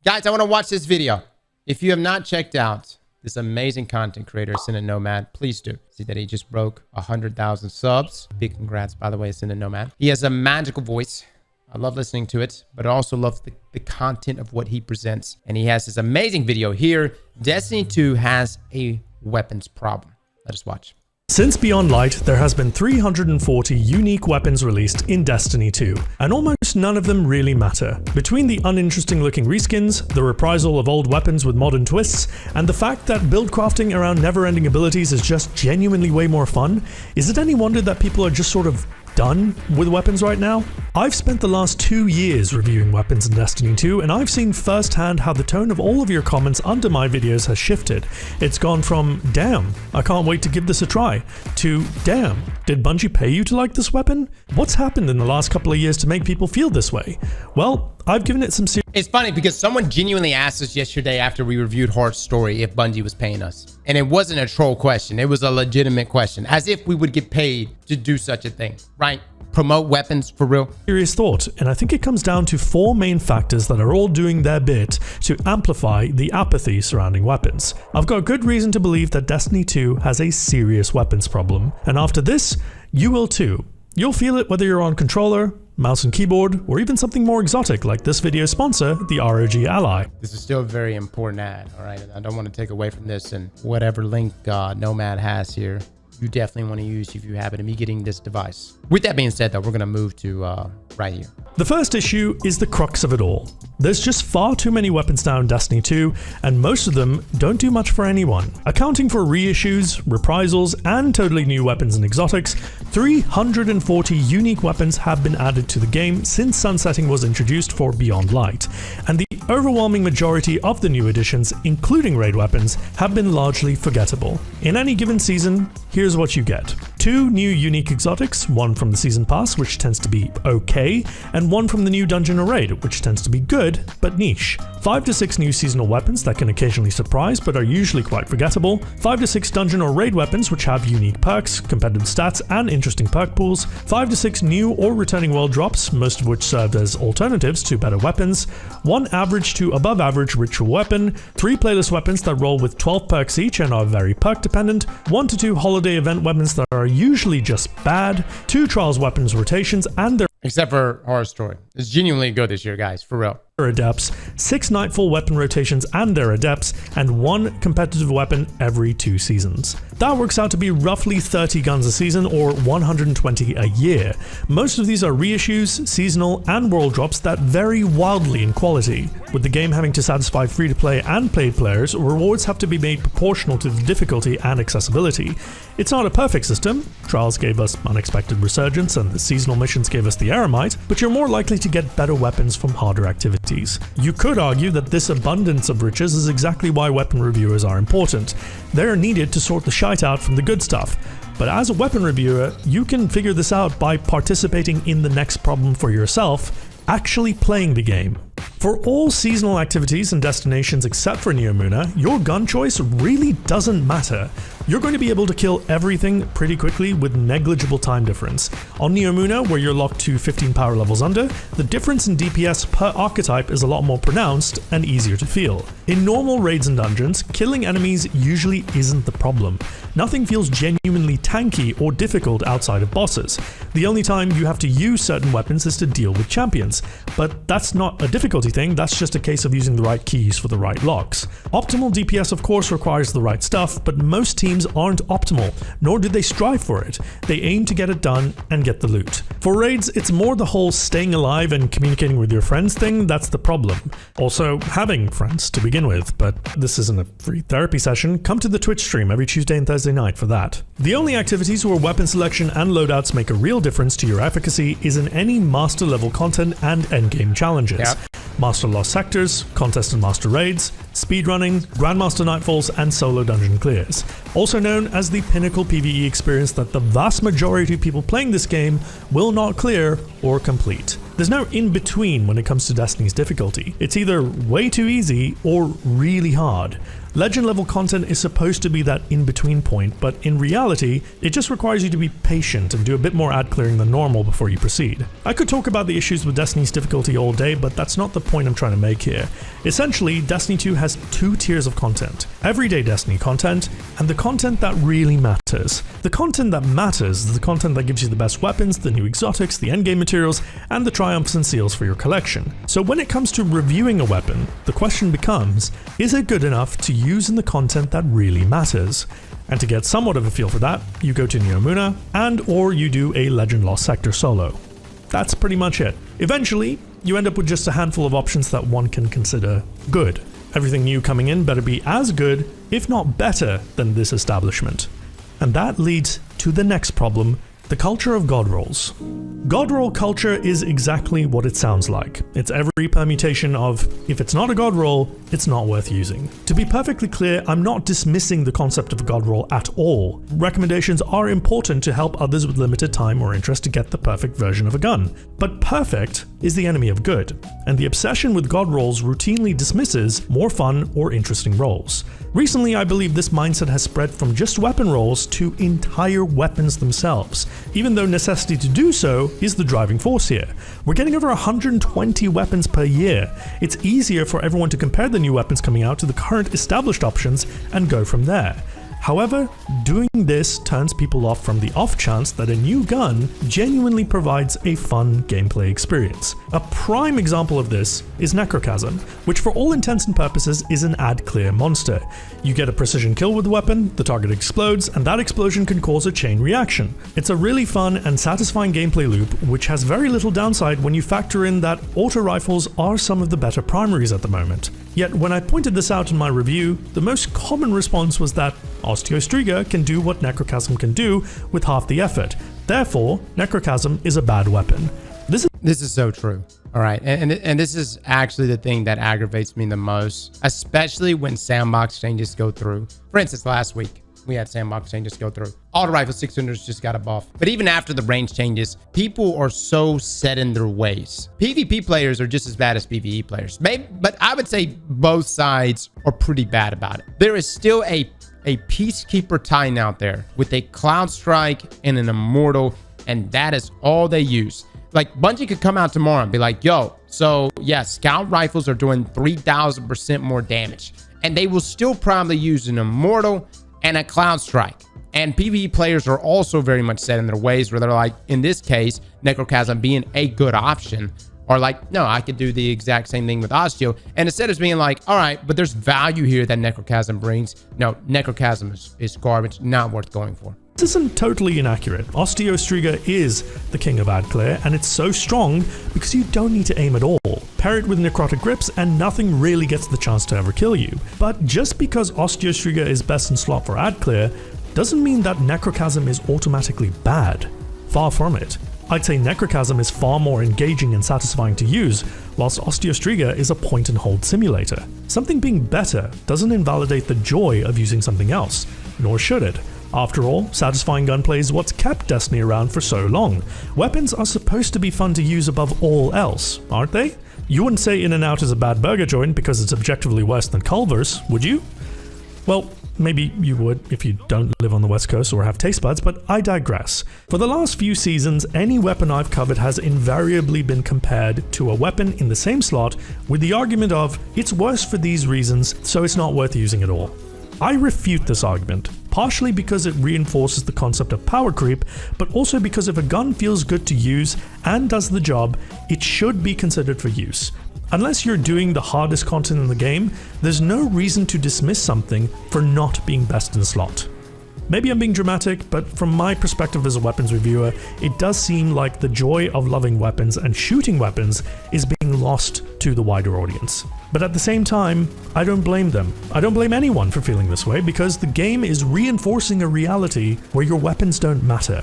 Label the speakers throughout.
Speaker 1: Guys, I want to watch this video. If you have not checked out this amazing content creator, Ascendant Nomad, please do. See that he just broke 100,000 subs. Big congrats, by the way, Ascendant Nomad. He has a magical voice. I love listening to it, but I also love the content of what he presents. And he has this amazing video here. Destiny 2 has a weapons problem. Let us watch.
Speaker 2: Since Beyond Light, there has been 340 unique weapons released in Destiny 2, and almost none of them really matter. Between the uninteresting looking reskins, the reprisal of old weapons with modern twists, and the fact that build crafting around never-ending abilities is just genuinely way more fun, is it any wonder that people are just sort of done with weapons right now? I've spent the last 2 years reviewing weapons in Destiny 2, and I've seen firsthand how the tone of all of your comments under my videos has shifted. It's gone from, damn, I can't wait to give this a try, to, damn, did Bungie pay you to like this weapon? What's happened in the last couple of years to make people feel this way? Well, I've given it some serious.
Speaker 1: It's funny because someone genuinely asked us yesterday after we reviewed Heart's Story if Bungie was paying us. And it wasn't a troll question. It was a legitimate question, as if we would get paid to do such a thing, right? Promote weapons for real.
Speaker 2: Serious thought, and I think it comes down to 4 main factors that are all doing their bit to amplify the apathy surrounding weapons. I've got good reason to believe that Destiny 2 has a serious weapons problem, and after this, you will too. You'll feel it whether you're on controller, mouse and keyboard, or even something more exotic like this video's sponsor, the ROG Ally.
Speaker 1: This is still a very important ad, all right? I don't want to take away from this, and whatever link Nomad has here, you definitely want to use if you happen to be getting this device. With that being said, though, we're going to move to right here.
Speaker 2: The first issue is the crux of it all. There's just far too many weapons now in Destiny 2, and most of them don't do much for anyone. Accounting for reissues, reprisals, and totally new weapons and exotics, 340 unique weapons have been added to the game since sunsetting was introduced for Beyond Light, and the overwhelming majority of the new additions, including raid weapons, have been largely forgettable. In any given season, here's what you get. 2 new unique exotics, one from the season pass, which tends to be okay, and one from the new dungeon or raid, which tends to be good, but niche. 5 to 6 new seasonal weapons that can occasionally surprise, but are usually quite forgettable. 5 to 6 dungeon or raid weapons which have unique perks, competitive stats, and interesting perk pools. 5 to 6 new or returning world drops, most of which served as alternatives to better weapons. 1 average to above average ritual weapon. 3 playlist weapons that roll with 12 perks each and are very perk dependent. 1 to 2 holiday event weapons that are usually just bad. 2 trials weapons rotations and their
Speaker 1: except for Horror Story. It's genuinely good this year, guys, for real.
Speaker 2: Adepts, 6 Nightfall weapon rotations and their adepts, and 1 competitive weapon every 2 seasons. That works out to be roughly 30 guns a season, or 120 a year. Most of these are reissues, seasonal, and world drops that vary wildly in quality. With the game having to satisfy free-to-play and paid players, rewards have to be made proportional to the difficulty and accessibility. It's not a perfect system. Trials gave us Unexpected Resurgence, and the seasonal missions gave us the Eremite, but you're more likely to get better weapons from harder activities. You could argue that this abundance of riches is exactly why weapon reviewers are important. They're needed to sort the shite out from the good stuff. But as a weapon reviewer, you can figure this out by participating in the next problem for yourself, actually playing the game. For all seasonal activities and destinations except for Neomuna, your gun choice really doesn't matter. You're going to be able to kill everything pretty quickly with negligible time difference. On Neomuna, where you're locked to 15 power levels under, the difference in DPS per archetype is a lot more pronounced and easier to feel. In normal raids and dungeons, killing enemies usually isn't the problem. Nothing feels genuinely tanky or difficult outside of bosses. The only time you have to use certain weapons is to deal with champions, but that's not a difficulty thing, that's just a case of using the right keys for the right locks. Optimal DPS of course requires the right stuff, but most teams aren't optimal, nor do they strive for it. They aim to get it done and get the loot. For raids, it's more the whole staying alive and communicating with your friends thing that's the problem. Also, having friends to begin with, but this isn't a free therapy session. Come to the Twitch stream every Tuesday and Thursday night for that. The only activities where weapon selection and loadouts make a real difference to your efficacy is in any master level content and endgame challenges. Yep. Master Lost Sectors, Contest and Master Raids, Speedrunning, Grandmaster Nightfalls, and Solo Dungeon Clears. Also known as the pinnacle PvE experience that the vast majority of people playing this game will not clear or complete. There's no in-between when it comes to Destiny's difficulty. It's either way too easy or really hard. Legend level content is supposed to be that in-between point, but in reality, it just requires you to be patient and do a bit more ad clearing than normal before you proceed. I could talk about the issues with Destiny's difficulty all day, but that's not the point I'm trying to make here. Essentially, Destiny 2 has two tiers of content: everyday Destiny content, and the content that really matters. The content that matters is the content that gives you the best weapons, the new exotics, the endgame materials, and the triumphs and seals for your collection. So when it comes to reviewing a weapon, the question becomes, is it good enough to use in the content that really matters? And to get somewhat of a feel for that, you go to Neomuna or you do a Legend Lost Sector solo. That's pretty much it. Eventually, you end up with just a handful of options that one can consider good. Everything new coming in better be as good, if not better, than this establishment. And that leads to the next problem: the culture of god rolls. God roll culture is exactly what it sounds like. It's every permutation of, if it's not a god roll, it's not worth using. To be perfectly clear, I'm not dismissing the concept of a god roll at all. Recommendations are important to help others with limited time or interest to get the perfect version of a gun. But perfect is the enemy of good, and the obsession with god rolls routinely dismisses more fun or interesting rolls. Recently, I believe this mindset has spread from just weapon rolls to entire weapons themselves, even though necessity to do so is the driving force here. We're getting over 120 weapons per year. It's easier for everyone to compare the new weapons coming out to the current established options and go from there. However, doing this turns people off from the off chance that a new gun genuinely provides a fun gameplay experience. A prime example of this is Necrochasm, which for all intents and purposes is an ad clear monster. You get a precision kill with the weapon, the target explodes, and that explosion can cause a chain reaction. It's a really fun and satisfying gameplay loop, which has very little downside when you factor in that auto rifles are some of the better primaries at the moment. Yet when I pointed this out in my review, the most common response was that Osteo can do what Necrochasm can do with half the effort. Therefore, Necrochasm is a bad weapon. This
Speaker 1: is so true. All right. And this is actually the thing that aggravates me the most, especially when sandbox changes go through. For instance, last week, we had sandbox changes go through. Auto rifle 600s just got a buff. But even after the range changes, people are so set in their ways. PvP players are just as bad as PvE players. But I would say both sides are pretty bad about it. There is still a Peacekeeper Titan out there with a Cloud Strike and an Immortal, and that is all they use. Like, Bungie could come out tomorrow and be like, yo, so yeah, Scout Rifles are doing 3,000% more damage. And they will still probably use an Immortal and a Cloud Strike. And PvE players are also very much set in their ways, where they're like, in this case, Necrochasm being a good option, or like, no, I could do the exact same thing with Osteo. And instead of being like, all right, but there's value here that Necrochasm brings. No, Necrochasm is garbage, not worth going for.
Speaker 2: This isn't totally inaccurate. Osteo is the king of ad clear, and it's so strong because you don't need to aim at all. Pair it with necrotic grips and nothing really gets the chance to ever kill you. But just because Osteo is best in slot for ad clear doesn't mean that Necrochasm is automatically bad. Far from it. I'd say Necrochasm is far more engaging and satisfying to use, whilst Osteo is a point and hold simulator. Something being better doesn't invalidate the joy of using something else, nor should it. After all, satisfying gunplay is what's kept Destiny around for so long. Weapons are supposed to be fun to use above all else, aren't they? You wouldn't say In-N-Out is a bad burger joint because it's objectively worse than Culver's, would you? Well, maybe you would if you don't live on the West Coast or have taste buds, but I digress. For the last few seasons, any weapon I've covered has invariably been compared to a weapon in the same slot with the argument of, it's worse for these reasons, so it's not worth using at all. I refute this argument, partially because it reinforces the concept of power creep, but also because if a gun feels good to use and does the job, it should be considered for use. Unless you're doing the hardest content in the game, there's no reason to dismiss something for not being best in slot. Maybe I'm being dramatic, but from my perspective as a weapons reviewer, it does seem like the joy of loving weapons and shooting weapons is being lost to the wider audience. But at the same time, I don't blame them. I don't blame anyone for feeling this way, because the game is reinforcing a reality where your weapons don't matter.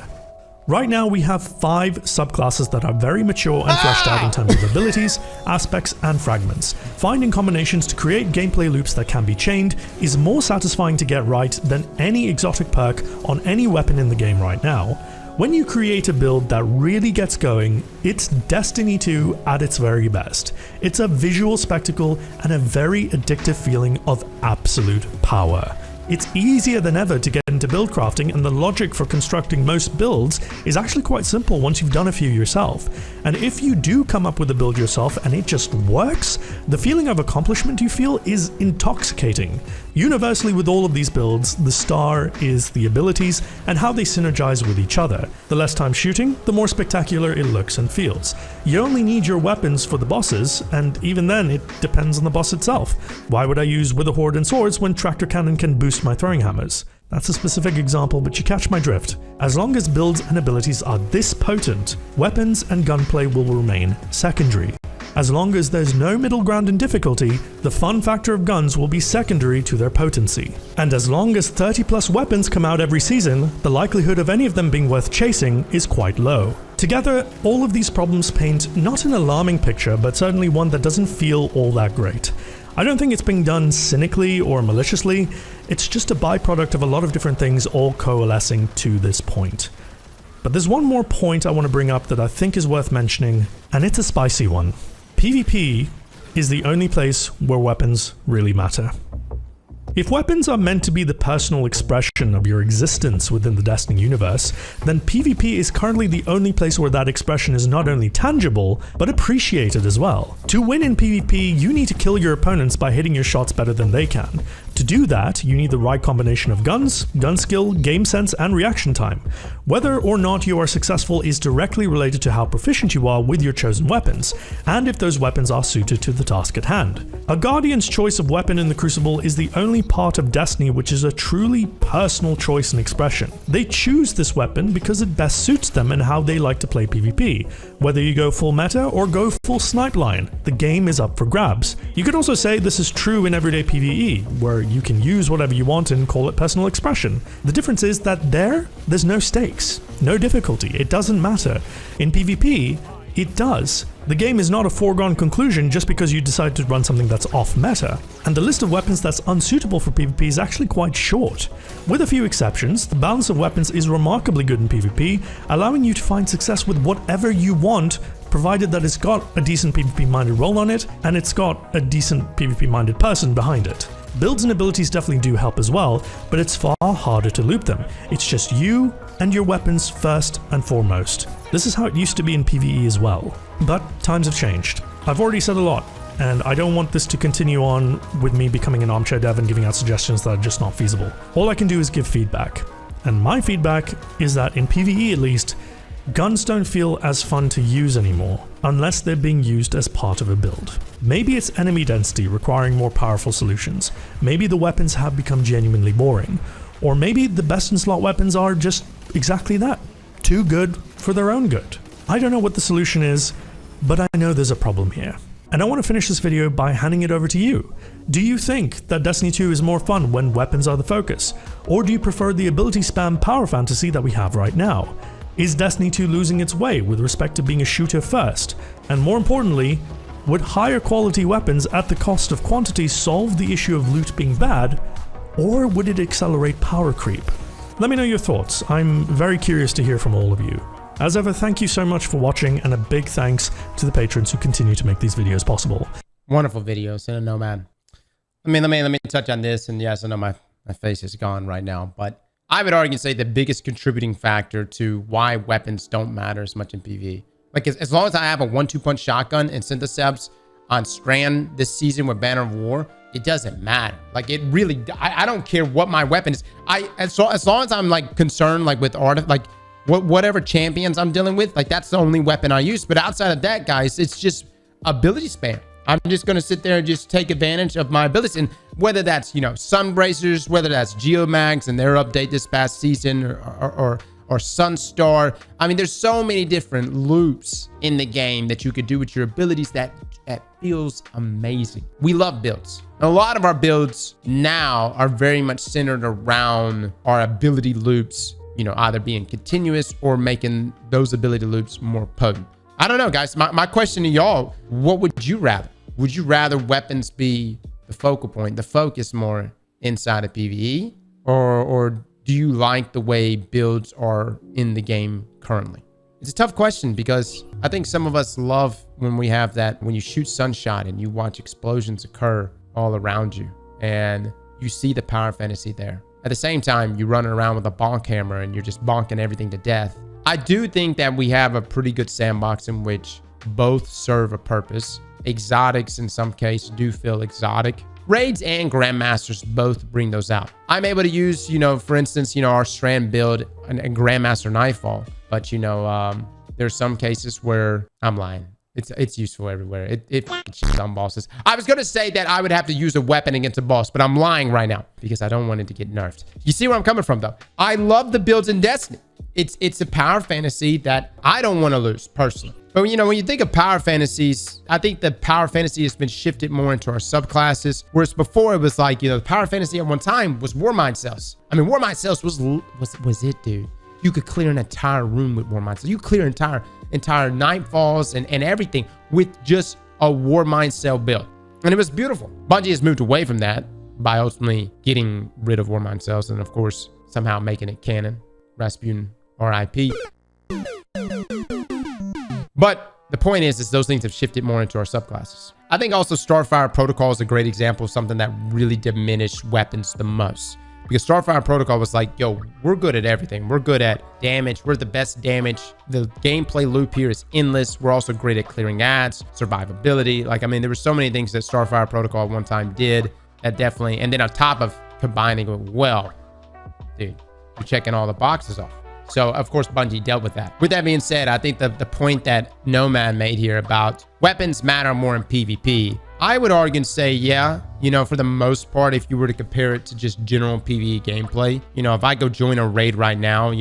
Speaker 2: Right now we have 5 subclasses that are very mature and fleshed out in terms of abilities, aspects, and fragments. Finding combinations to create gameplay loops that can be chained is more satisfying to get right than any exotic perk on any weapon in the game right now. When you create a build that really gets going, it's Destiny 2 at its very best. It's a visual spectacle and a very addictive feeling of absolute power. It's easier than ever to get into build crafting, and the logic for constructing most builds is actually quite simple once you've done a few yourself. And if you do come up with a build yourself and it just works, the feeling of accomplishment you feel is intoxicating. Universally with all of these builds, the star is the abilities and how they synergize with each other. The less time shooting, the more spectacular it looks and feels. You only need your weapons for the bosses, and even then it depends on the boss itself. Why would I use Witherhoard and swords when Tractor Cannon can boost my throwing hammers? That's a specific example, but you catch my drift. As long as builds and abilities are this potent, weapons and gunplay will remain secondary. As long as there's no middle ground in difficulty, the fun factor of guns will be secondary to their potency. And as long as 30+ weapons come out every season, the likelihood of any of them being worth chasing is quite low. Together, all of these problems paint not an alarming picture, but certainly one that doesn't feel all that great. I don't think it's being done cynically or maliciously, it's just a byproduct of a lot of different things all coalescing to this point. But there's one more point I want to bring up that I think is worth mentioning, and it's a spicy one. PvP is the only place where weapons really matter. If weapons are meant to be the personal expression of your existence within the Destiny universe, then PvP is currently the only place where that expression is not only tangible, but appreciated as well. To win in PvP, you need to kill your opponents by hitting your shots better than they can. To do that, you need the right combination of guns, gun skill, game sense, and reaction time. Whether or not you are successful is directly related to how proficient you are with your chosen weapons, and if those weapons are suited to the task at hand. A Guardian's choice of weapon in the Crucible is the only part of Destiny which is a truly personal choice and expression. They choose this weapon because it best suits them and how they like to play PvP. Whether you go full meta or go full snipe line, the game is up for grabs. You could also say this is true in everyday PvE, where you can use whatever you want and call it personal expression. The difference is that there's no stakes, no difficulty, it doesn't matter. In PvP, it does. The game is not a foregone conclusion just because you decide to run something that's off meta. And the list of weapons that's unsuitable for PvP is actually quite short. With a few exceptions, the balance of weapons is remarkably good in PvP, allowing you to find success with whatever you want, provided that it's got a decent PvP-minded role on it, and it's got a decent PvP-minded person behind it. Builds and abilities definitely do help as well, but it's far harder to loop them. It's just you and your weapons first and foremost. This is how it used to be in PvE as well. But times have changed. I've already said a lot, and I don't want this to continue on with me becoming an armchair dev and giving out suggestions that are just not feasible. All I can do is give feedback. And my feedback is that in PvE at least, guns don't feel as fun to use anymore, unless they're being used as part of a build. Maybe it's enemy density requiring more powerful solutions, maybe the weapons have become genuinely boring, or maybe the best in slot weapons are just exactly that, too good for their own good. I don't know what the solution is, but I know there's a problem here. And I want to finish this video by handing it over to you. Do you think that Destiny 2 is more fun when weapons are the focus? Or do you prefer the ability spam power fantasy that we have right now? Is Destiny 2 losing its way with respect to being a shooter first? And more importantly, would higher quality weapons at the cost of quantity solve the issue of loot being bad, or would it accelerate power creep? Let me know your thoughts. I'm very curious to hear from all of you. As ever, thank you so much for watching, and a big thanks to the patrons who continue to make these videos possible.
Speaker 1: Wonderful video, Ascendant Nomad. Let me touch on this, and yes, I know my face is gone right now, but I would argue and say the biggest contributing factor to why weapons don't matter as much in PvE. Like, as long as I have a 1-2 punch shotgun and Syntheseps on Strand this season with Banner of War, it doesn't matter. Like, it really, I don't care what my weapon is. As long as I'm like concerned, like with art, like whatever champions I'm dealing with, like that's the only weapon I use. But outside of that, guys, it's just ability spam. I'm just going to sit there and just take advantage of my abilities. And whether that's, you know, Sunbracers, whether that's Geomags and their update this past season, or Sunstar. I mean, there's so many different loops in the game that you could do with your abilities that feels amazing. We love builds. A lot of our builds now are very much centered around our ability loops, you know, either being continuous or making those ability loops more potent. I don't know, guys. My question to y'all, what would you rather? Would you rather weapons be the focal point, the focus more inside of PvE? Or do you like the way builds are in the game currently? It's a tough question because I think some of us love when we have that, when you shoot sunshot and you watch explosions occur all around you and you see the power fantasy there. At the same time, you're running around with a bonk hammer and you're just bonking everything to death. I do think that we have a pretty good sandbox in which both serve a purpose. Exotics in some case do feel exotic. Raids and Grandmasters both bring those out. I'm able to use, for instance, our Strand build and Grandmaster Nightfall. But, there's some cases where I'm lying. It's useful everywhere. It shits on bosses. I was going to say that I would have to use a weapon against a boss, but I'm lying right now because I don't want it to get nerfed. You see where I'm coming from, though? I love the builds in Destiny. It's a power fantasy that I don't want to lose, personally. But, when you think of power fantasies, I think the power fantasy has been shifted more into our subclasses. Whereas before, it was like, the power fantasy at one time was Warmind Cells. I mean, Warmind Cells was it, dude. You could clear an entire room with Warmind Cells. You clear entire Nightfalls and everything with just a Warmind Cell build. And it was beautiful. Bungie has moved away from that by ultimately getting rid of Warmind Cells and, of course, somehow making it canon. Rasputin, RIP. But the point is those things have shifted more into our subclasses. I think also Starfire Protocol is a great example of something that really diminished weapons the most. Because Starfire Protocol was like, yo, we're good at everything. We're good at damage. We're the best damage. The gameplay loop here is endless. We're also great at clearing ads, survivability. There were so many things that Starfire Protocol at one time did that definitely, and then on top of combining it well, dude, you're checking all the boxes off. So, of course, Bungie dealt with that. With that being said, I think the point that Nomad made here about weapons matter more in PvP, I would argue and say, yeah, for the most part, if you were to compare it to just general PvE gameplay, if I go join a raid right now,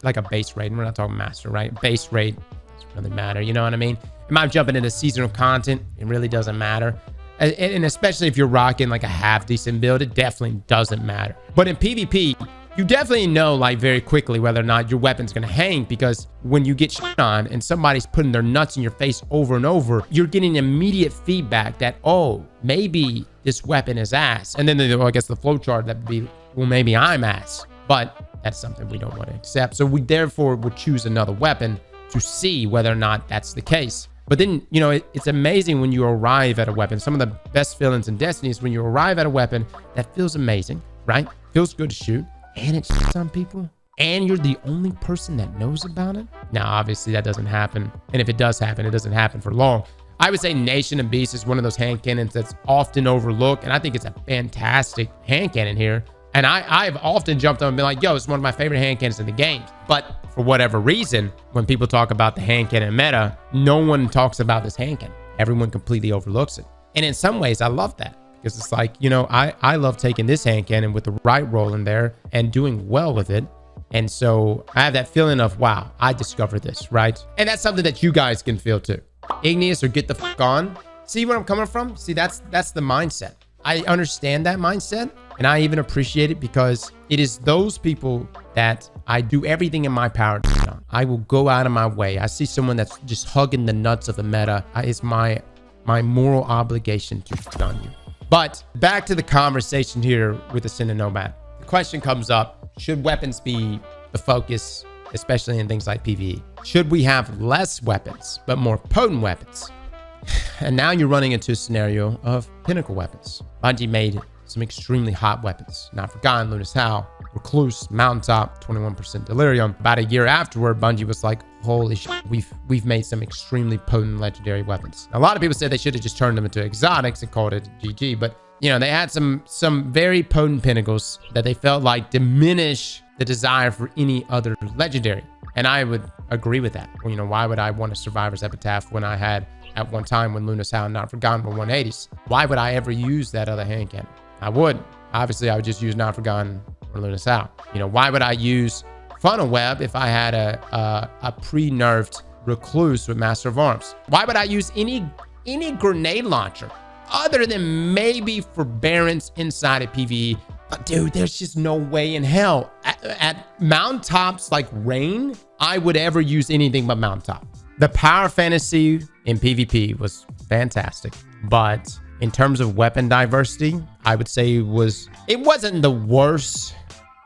Speaker 1: like a base raid, we're not talking master, right? Base raid doesn't really matter, you know what I mean? Am I jumping into seasonal content? It really doesn't matter. And especially if you're rocking like a half decent build, it definitely doesn't matter. But in PvP, you definitely know very quickly whether or not your weapon's going to hang, because when you get shit on and somebody's putting their nuts in your face over and over, you're getting immediate feedback that, oh, maybe this weapon is ass. And then I guess the flowchart that would be, well, maybe I'm ass. But that's something we don't want to accept. So we therefore would choose another weapon to see whether or not that's the case. But then, it's amazing when you arrive at a weapon. Some of the best feelings in Destiny is when you arrive at a weapon that feels amazing, right? Feels good to shoot. And it shits on people, and you're the only person that knows about it. Now, obviously, that doesn't happen. And if it does happen, it doesn't happen for long. I would say Nation and Beast is one of those hand cannons that's often overlooked, and I think it's a fantastic hand cannon here. And I've often jumped on and been like, yo, it's one of my favorite hand cannons in the game. But for whatever reason, when people talk about the hand cannon meta, no one talks about this hand cannon. Everyone completely overlooks it. And in some ways, I love that. Because it's like, I love taking this hand cannon with the right roll in there and doing well with it. And so I have that feeling of, wow, I discovered this, right? And that's something that you guys can feel too. Igneous or get the fuck on. See where I'm coming from? See, that's the mindset. I understand that mindset, and I even appreciate it because it is those people that I do everything in my power to get on. I will go out of my way. I see someone that's just hugging the nuts of the meta. It's my moral obligation to get on you. But back to the conversation here with Ascendant Nomad. The question comes up, should weapons be the focus, especially in things like PvE? Should we have less weapons, but more potent weapons? And now you're running into a scenario of pinnacle weapons. Bungie made some extremely hot weapons. Not Forgotten, Luna's Howl, Recluse, Mountaintop, 21% Delirium. About a year afterward, Bungie was like, holy shit, we've made some extremely potent legendary weapons. A lot of people said they should have just turned them into exotics and called it GG, but they had some very potent pinnacles that they felt like diminish the desire for any other legendary. And I would agree with that. Well, why would I want a Survivor's Epitaph when I had at one time when Luna's Howl and Not Forgotten were 180s? Why would I ever use that other hand cannon? I wouldn't. Obviously, I would just use Not Forgotten or Luna's Howl. Why would I use Funnel Web if I had a pre-nerfed Recluse with Master of Arms? Why would I use any grenade launcher other than maybe Forbearance inside of PvE? But dude, there's just no way in hell at mountaintops like Rain, I would ever use anything but mountaintop. The power fantasy in PvP was fantastic, but in terms of weapon diversity, I would say it wasn't the worst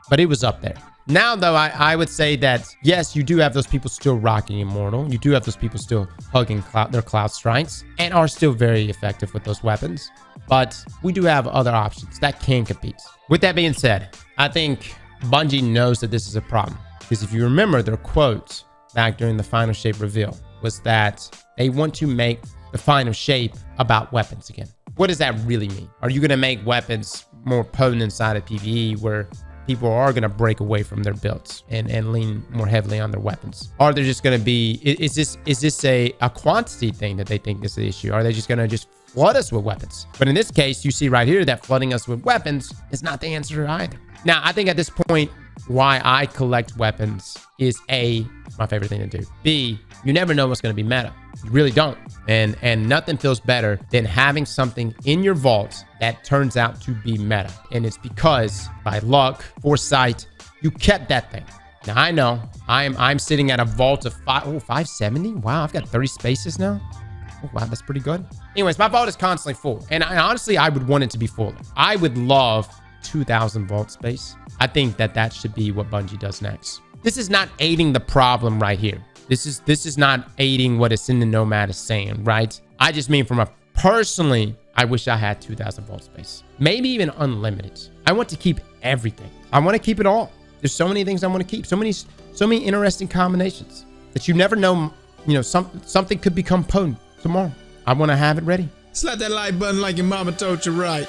Speaker 1: but it was up there. Now, though, I would say that, yes, you do have those people still rocking Immortal. You do have those people still hugging their Cloud Strikes and are still very effective with those weapons. But we do have other options that can compete. With that being said, I think Bungie knows that this is a problem. Because if you remember, their quote back during the Final Shape reveal was that they want to make the Final Shape about weapons again. What does that really mean? Are you going to make weapons more potent inside of PvE where people are going to break away from their builds and lean more heavily on their weapons? Are there just going to be, is this a quantity thing that they think is the issue? Are they just going to just flood us with weapons? But in this case, you see right here that flooding us with weapons is not the answer either. Now, I think at this point, why I collect weapons is A, my favorite thing to do. B, you never know what's going to be meta. You really don't. And nothing feels better than having something in your vault that turns out to be meta. And it's because by luck, foresight, you kept that thing. Now I know I'm sitting at a vault of 570. Wow, I've got 30 spaces now. Oh, wow, that's pretty good. Anyways, my vault is constantly full. And honestly, I would want it to be full. I would love 2,000 vault space. I think that should be what Bungie does next. This is not aiding the problem right here. This is not aiding what Ascendant Nomad is saying, right? I just mean from a personally, I wish I had 2,000 vault space. Maybe even unlimited. I want to keep everything. I want to keep it all. There's so many things I want to keep. So many interesting combinations that you never know, something could become potent tomorrow. I want to have it ready.
Speaker 3: Slap that like button like your mama told you right.